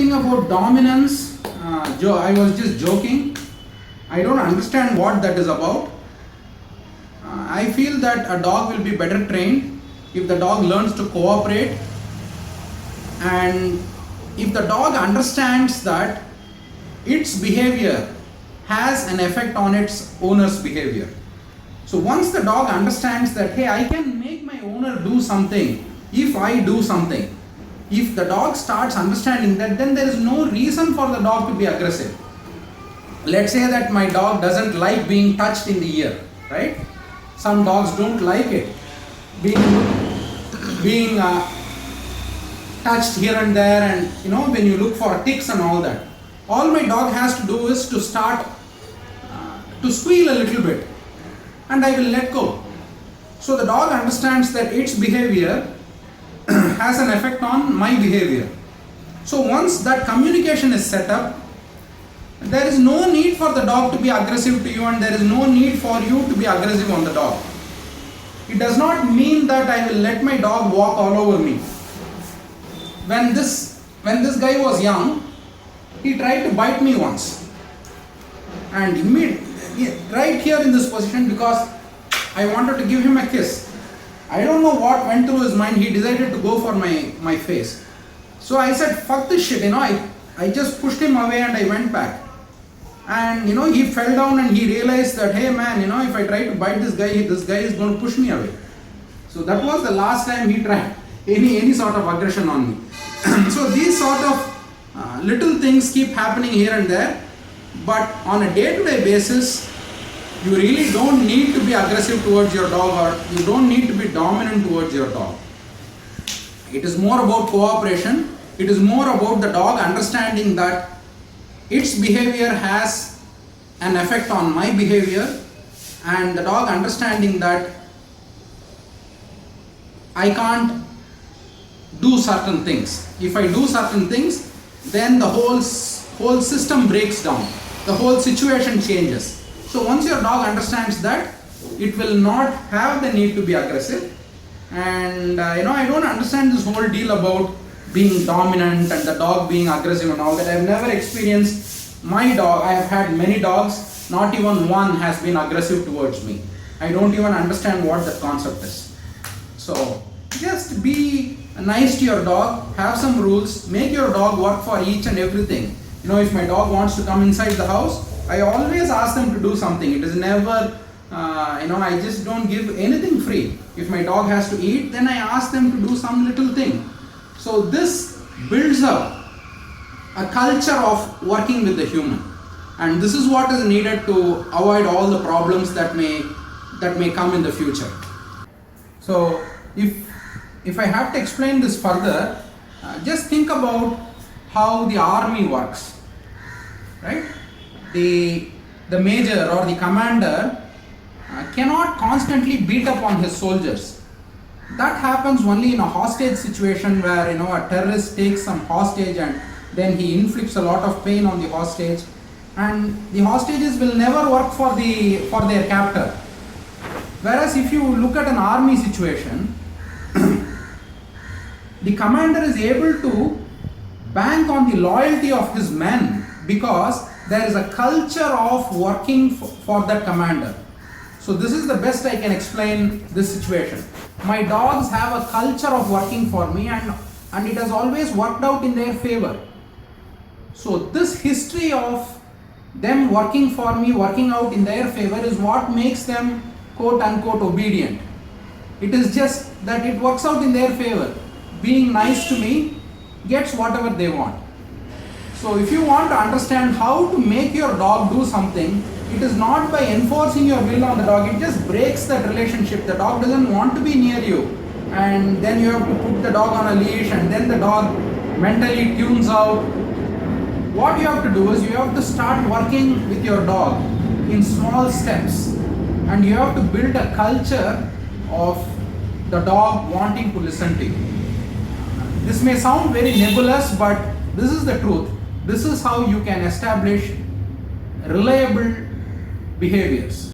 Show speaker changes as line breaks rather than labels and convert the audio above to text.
talking about dominance, I was just joking. I don't understand what that is about. I feel that a dog will be better trained if the dog learns to cooperate, and if the dog understands that its behavior has an effect on its owner's behavior. So once the dog understands that, hey, I can make my owner do something if I do something. If the dog starts understanding that, then there is no reason for the dog to be aggressive. Let's say that my dog doesn't like being touched in the ear, right? Some dogs don't like it. Being touched here and there, and when you look for ticks and all that. All my dog has to do is to start to squeal a little bit, and I will let go. So the dog understands that its behavior has an effect on my behavior. So once that communication is set up, there is no need for the dog to be aggressive to you, and there is no need for you to be aggressive on the dog. It does not mean that I will let my dog walk all over me. When this guy was young, he tried to bite me once, and right here in this position, because I wanted to give him a kiss. I don't know what went through his mind. He decided to go for my face. So I said, fuck this shit, I just pushed him away and I went back. And he fell down and he realized that, hey man, if I try to bite this guy is going to push me away. So that was the last time he tried any sort of aggression on me. So these sort of little things keep happening here and there, but on a day-to-day basis, you really don't need to be aggressive towards your dog, or you don't need to be dominant towards your dog. It is more about cooperation. It is more about the dog understanding that its behavior has an effect on my behavior, and the dog understanding that I can't do certain things. If I do certain things, then the whole system breaks down. The whole situation changes. So once your dog understands that, it will not have the need to be aggressive. And I don't understand this whole deal about being dominant and the dog being aggressive and all that. I have never experienced my dog. I have had many dogs. Not even one has been aggressive towards me. I don't even understand what that concept is. So just be nice to your dog. Have some rules. Make your dog work for each and everything. If my dog wants to come inside the house, I always ask them to do something. It is never, I just don't give anything free. If my dog has to eat, then I ask them to do some little thing. So this builds up a culture of working with the human. And this is what is needed to avoid all the problems that may come in the future. So if I have to explain this further, just think about how the army works, right? The major or the commander cannot constantly beat up on his soldiers. That happens only in a hostage situation where a terrorist takes some hostage and then he inflicts a lot of pain on the hostage, and the hostages will never work for their captor. Whereas if you look at an army situation, the commander is able to bank on the loyalty of his men, because there is a culture of working for that commander. So this is the best I can explain this situation. My dogs have a culture of working for me, and it has always worked out in their favor. So this history of them working for me, working out in their favor, is what makes them quote unquote obedient. It is just that it works out in their favor. Being nice to me gets whatever they want. So if you want to understand how to make your dog do something, it is not by enforcing your will on the dog. It just breaks that relationship. The dog doesn't want to be near you, and then you have to put the dog on a leash, and then the dog mentally tunes out. What you have to do is you have to start working with your dog in small steps, and you have to build a culture of the dog wanting to listen to you. This may sound very nebulous, but this is the truth. This is how you can establish reliable behaviors.